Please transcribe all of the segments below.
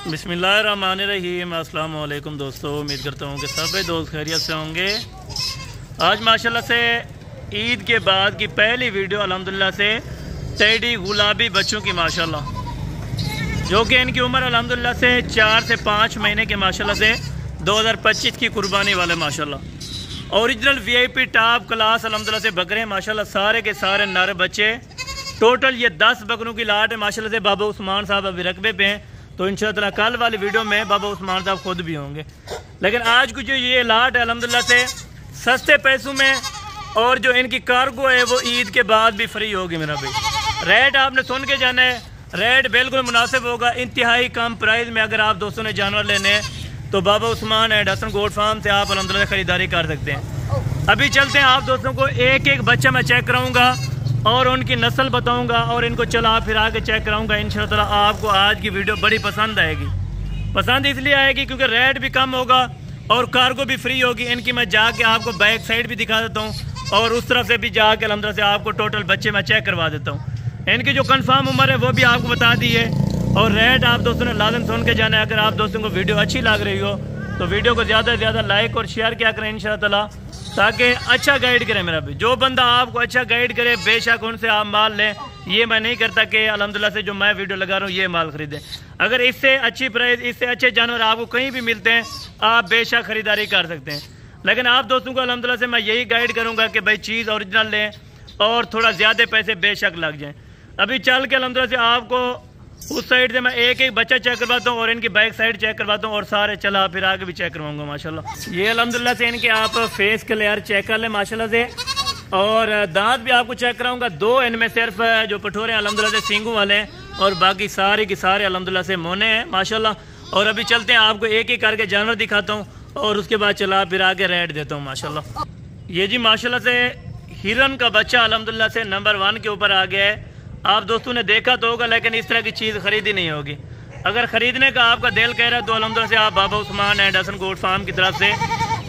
बिस्मिल्लाहिर्रहमानिर्रहीम। अस्सलाम वालेकुम दोस्तों, उम्मीद करता हूँ कि सभी दोस्त खैरियत से होंगे। आज माशाल्लाह से ईद के बाद की पहली वीडियो अल्हम्दुलिल्लाह से टेडी गुलाबी बच्चों की माशाल्लाह, जो कि इनकी उम्र अल्हम्दुलिल्लाह से 4 से 5 महीने के माशाल्लाह से 2025 की कुर्बानी वाले माशाल्लाह ओरिजिनल VIP टॉप क्लास अल्हम्दुलिल्लाह से बकरे माशाल्लाह, सारे के सारे नर बच्चे। टोटल ये 10 बकरों की लाट है माशाल्लाह से। बाबा उस्मान साहब अभी रकबे पे हैं, तो इंशाअल्लाह कल वाली वीडियो में बाबा उस्मान साहब खुद भी होंगे। लेकिन आज की जो ये लाट है अल्हम्दुलिल्लाह से सस्ते पैसों में, और जो इनकी कार्गो है वो ईद के बाद भी फ्री होगी मेरा भाई। रेट आपने सुन के जाना है, रेट बिल्कुल मुनासिब होगा, इंतहाई कम प्राइस में। अगर आप दोस्तों ने जानवर लेने हैं तो Baba Usman and Hasan goat farm से आप अल्हम्दुलिल्लाह खरीदारी कर सकते हैं। अभी चलते हैं, आप दोस्तों को एक एक बच्चा मैं चेक कराऊंगा और उनकी नस्ल बताऊंगा और इनको चला फिरा के चेक कराऊंगा। इंशाअल्लाह आपको आज की वीडियो बड़ी पसंद आएगी। पसंद इसलिए आएगी क्योंकि रेट भी कम होगा और कार्गो भी फ्री होगी। इनकी मैं जाके आपको बैक साइड भी दिखा देता हूँ और उस तरफ से भी जाके अल्हम्दुलिल्लाह से आपको टोटल बच्चे मैं चेक करवा देता हूँ। इनकी जो कन्फर्म उम्र है वो भी आपको बता दी है, और रेट आप दोस्तों ने लाजम सुन के जाना है। अगर आप दोस्तों को वीडियो अच्छी लग रही हो तो वीडियो को ज़्यादा से ज़्यादा लाइक और शेयर किया करें इंशाअल्लाह, ताकि अच्छा गाइड करें मेरा भी। जो बंदा आपको अच्छा गाइड करे बेशक उनसे आप माल लें। ये मैं नहीं करता कि अल्हम्दुलिल्लाह से जो मैं वीडियो लगा रहा हूँ ये माल खरीदें। अगर इससे अच्छी प्राइस, इससे अच्छे जानवर आपको कहीं भी मिलते हैं, आप बेशक खरीदारी कर सकते हैं। लेकिन आप दोस्तों को अल्हम्दुलिल्लाह से मैं यही गाइड करूँगा कि भाई चीज़ ओरिजिनल लें और थोड़ा ज़्यादा पैसे बेशक लग जाएँ। अभी चल के अल्हम्दुलिल्लाह से आपको उस साइड से मैं एक एक बच्चा चेक करवाता हूँ और इनकी बैक साइड चेक करवाता हूँ और सारे चला फिर आगे भी चेक करवाऊंगा माशाल्लाह। ये अल्हम्दुलिल्लाह से इनके आप फेस के लेयर चेक कर लें माशाल्लाह से, और दांत भी आपको चेक कराऊंगा। 2 इनमें सिर्फ जो कठोरे हैं अल्हम्दुलिल्लाह से सींगों वाले हैं, और बाकी सारे के सारे अल्हम्दुलिल्लाह से मोने हैं माशाल्लाह। और अभी चलते हैं, आपको एक एक करके जानवर दिखाता हूँ और उसके बाद चला फिर आगे रेट देता हूँ माशाल्लाह। ये जी माशाल्लाह से हिरन का बच्चा अल्हम्दुलिल्लाह से नंबर 1 के ऊपर आ गया है। आप दोस्तों ने देखा तो होगा, लेकिन इस तरह की चीज़ खरीदी नहीं होगी। अगर ख़रीदने का आपका दिल कह रहा है तो अल्हम्दुलिल्लाह से आप Baba Usman and Hasan goat farm की तरफ से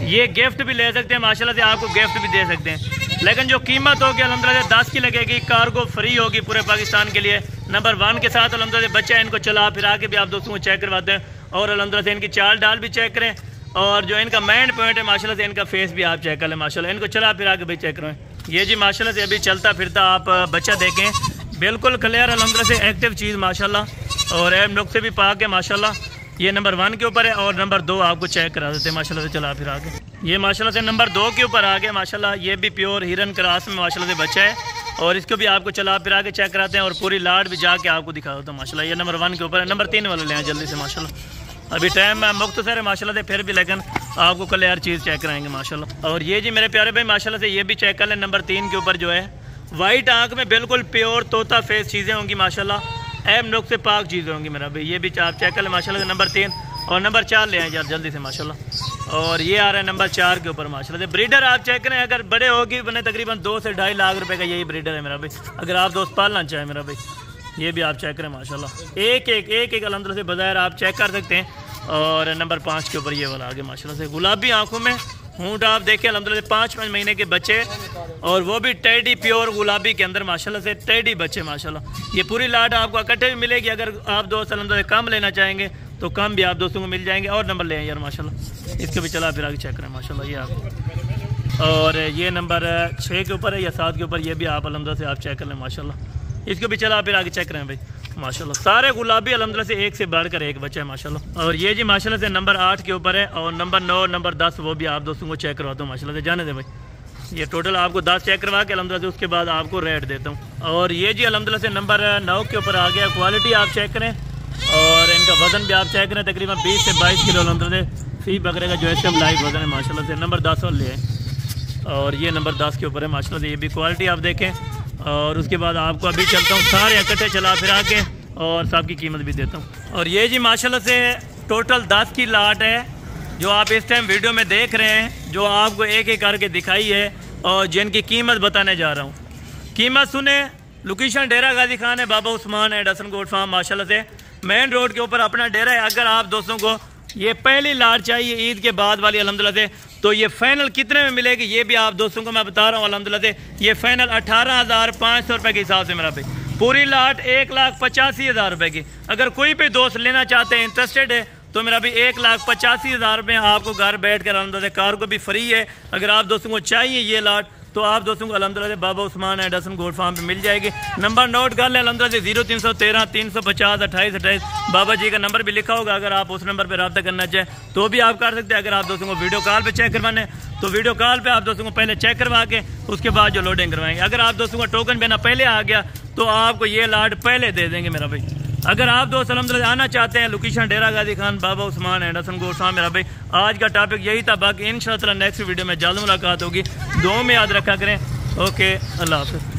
ये गिफ्ट भी ले सकते हैं माशाल्लाह से, आपको गिफ्ट भी दे सकते हैं। लेकिन जो कीमत होगी अल्हम्दुलिल्लाह से 10 की लगेगी, कार्गो फ्री होगी पूरे पाकिस्तान के लिए। नंबर 1 के साथ अल्हम्दुलिल्लाह से बच्चा, इनको चला फिरा के भी आप दोस्तों को चेक करवाते हैं, और अल्हम्दुलिल्लाह से इनकी चाल डाल भी चेक करें, और जो इनका मेन पॉइंट है माशाल्लाह से इनका फेस भी आप चेक कर लें माशाल्लाह। इनको चला फिरा के भी चेक करें। ये जी माशाल्लाह से अभी चलता फिरता आप बच्चा देखें, बिल्कुल क्लियर अल्हम्दुलिल्लाह से एक्टिव चीज़ माशाल्लाह, और एम नुक से भी पाक है माशाल्लाह। ये नंबर 1 के ऊपर है, और नंबर 2 आपको चेक करा देते हैं माशाल्लाह से चला फिर आगे। ये माशाल्लाह से नंबर 2 के ऊपर आ गया माशाल्लाह। ये भी प्योर हिरन क्रास में माशाल्लाह से बच्चा है, और इसको भी आपको चला फिर आगे चेक कराते हैं और पूरी लाट भी जाके आपको दिखा देता हूँ माशाल्लाह। ये नंबर 1 के ऊपर है। नंबर 3 वाले लें जल्दी से माशाल्लाह। अभी टाइम मुख्तसर है माशाल्लाह से, फिर भी लेकिन आपको क्लियर चीज़ चेक कराएंगे माशाल्लाह। और ये जी मेरे प्यारे भाई माशाल्लाह से ये भी चेक कर लें। नंबर 3 के ऊपर जो है वाइट आंख में बिल्कुल प्योर तोता फेस चीज़ें होंगी माशाल्लाह, एम नुक से पाक चीज़ें होंगी मेरा भाई। ये भी आप चेक कर लें माशाल्लाह से। नंबर 3 और नंबर 4 ले आए यार जल्दी से माशाल्लाह। और ये आ रहा है नंबर 4 के ऊपर माशाल्लाह से। ब्रीडर आप चेक करें, अगर बड़े होगी बने तकरीबन 2 से 2.5 लाख रुपए का यही ब्रीडर है मेरा भाई, अगर आप दोस्त पालना चाहें मेरा भाई। ये भी आप चेक करें माशाल्लाह, एक एक अल्हम्दुलिल्लाह से बाज़ार आप चेक कर सकते हैं। और नंबर 5 के ऊपर ये वाला आगे माशाल्लाह से गुलाबी आंखों में हूँट आप देखिए अल्हम्दुलिल्लाह से 5 महीने के बच्चे, और वो भी टेडी प्योर गुलाबी के अंदर माशाल्लाह से टेडी बच्चे माशाल्लाह। ये पूरी लाट आपको इकट्ठे भी मिलेगी। अगर आप दोस्त अल्हम्दुलिल्लाह कम लेना चाहेंगे तो कम भी आप दोस्तों को मिल जाएंगे। और नंबर लें यार माशाल्लाह, इसको भी चला फिर आगे चेक करें माशाल्लाह। ये आप, और ये नंबर 6 के ऊपर है या 7 के ऊपर, ये भी आप अल्हम्दुलिल्लाह से आप चेक कर लें माशाल्लाह। इसको भी चला फिर आगे चेक करें भाई माशाल्लाह। सारे गुलाबी अल्हम्दुलिल्लाह से एक से बढ़कर एक बच्चा है माशाल्लाह। और ये जी माशाल्लाह से नंबर 8 के ऊपर है, और नंबर 9 नंबर 10 वो भी आप दोस्तों को चेक करवाता हूँ माशाल्लाह से। जाने दे भाई, ये टोटल आपको 10 चेक करवा के अल्हम्दुलिल्लाह से उसके बाद आपको रेट देता हूँ। और ये जी अल्हम्दुलिल्लाह से नंबर 9 के ऊपर आ गया। क्वालिटी आप चेक करें और इनका वज़न भी आप चेक करें, तकरीबन 20 से 22 किलो अल्हम्दुलिल्लाह से फी बकरे का जो है सब लाइव वज़न है माशाल्लाह से। नंबर 10 वाले है, और ये नंबर 10 के ऊपर है माशाल्लाह से। ये भी क्वालिटी आप देखें, और उसके बाद आपको अभी चलता हूँ सारे इकट्ठे चला फिरा के और सबकी कीमत भी देता हूँ। और ये जी माशाल्लाह से टोटल 10 की लाट है जो आप इस टाइम वीडियो में देख रहे हैं, जो आपको एक एक करके दिखाई है और जिनकी कीमत बताने जा रहा हूँ। कीमत सुने, लोकेशन डेरा गाजी खान है, Baba Usman and Hasan goat farm माशाल्लाह से मेन रोड के ऊपर अपना डेरा है। अगर आप दोस्तों को ये पहली लाट चाहिए ईद के बाद वाली अल्हम्दुलिल्लाह से, तो ये फाइनल कितने में मिलेगी ये भी आप दोस्तों को मैं बता रहा हूँ अल्हम्दुलिल्लाह से। ये फाइनल 18,500 रुपये के हिसाब से मेरा भाई पूरी लाट 1,85,000 रुपए की। अगर कोई भी दोस्त लेना चाहते हैं, इंटरेस्टेड है, तो मेरा भी 1,85,000 में आपको घर बैठ कर अलहमदुलिल्लाह कार को भी फ्री है। अगर आप दोस्तों को चाहिए ये लाट तो आप दोस्तों को अलहमदुलिल्लाह बाबा उस्मान एंडरसन गोल्ड फार्म पे मिल जाएगी। नंबर नोट कर लें अलहमदुलिल्लाह 0313 350 28 28। बाबा जी का नंबर भी लिखा होगा, अगर आप उस नंबर पर रब्ता करना चाहें तो भी आप कर सकते हैं। अगर आप दोस्तों को वीडियो कॉल पे चेक करवाने तो वीडियो कॉल पे आप दोस्तों को पहले चेक करवा के उसके बाद जो लोडिंग करवाएंगे। अगर आप दोस्तों का टोकन देना पहले आ गया तो आपको ये लाट पहले दे देंगे मेरा भाई। अगर आप दोस्त अलहमदुलिल्लाह आना चाहते हैं, लोकेशन डेरा गाजी खान बाबा उस्मान एंडरसन गोल्ड फार्म मेरा भाई। आज का टॉपिक यही था, बाकी इंशाअल्लाह नेक्स्ट वीडियो में जल्द मुलाकात होगी। दुआ में याद रखा करें। ओके, अल्लाह हाफ़िज़।